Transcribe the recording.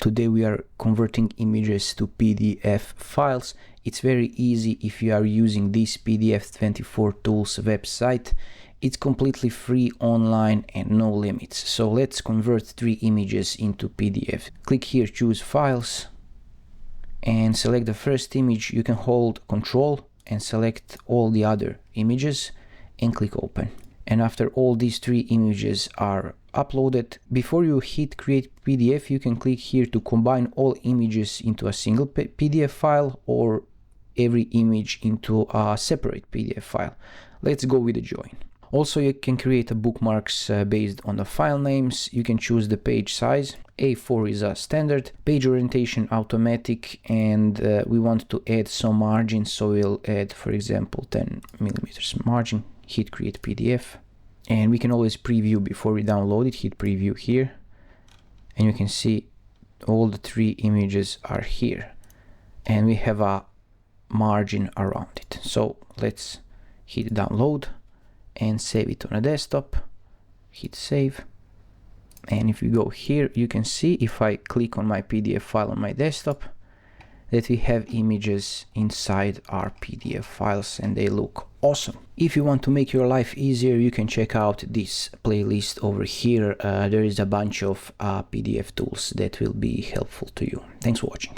Today we are converting images to PDF files. It's very easy if you are using this PDF24 Tools website. It's completely free, online, and no limits. So let's convert 3 images into PDF. Click here, choose files, and select the first image. You can hold Ctrl and select all the other images and click open. And after all these 3 images are uploaded, before you hit create PDF, you can click here to combine all images into a single PDF file or every image into a separate PDF file. Let's go with the join. Also, you can create bookmarks based on the file names. You can choose the page size. A4 is a standard, page orientation automatic, and we want to add some margin, so we'll add, for example, 10 millimeters margin. Hit create PDF, and we can always preview before we download it. Hit preview here, and you can see all the 3 images are here, and we have a margin around it. So let's hit download and save it on a desktop. Hit save, and if you go here, you can see if I click on my PDF file on my desktop that we have images inside our PDF files and they look awesome. If you want to make your life easier, you can check out this playlist over here. There is a bunch of PDF tools that will be helpful to you. Thanks for watching.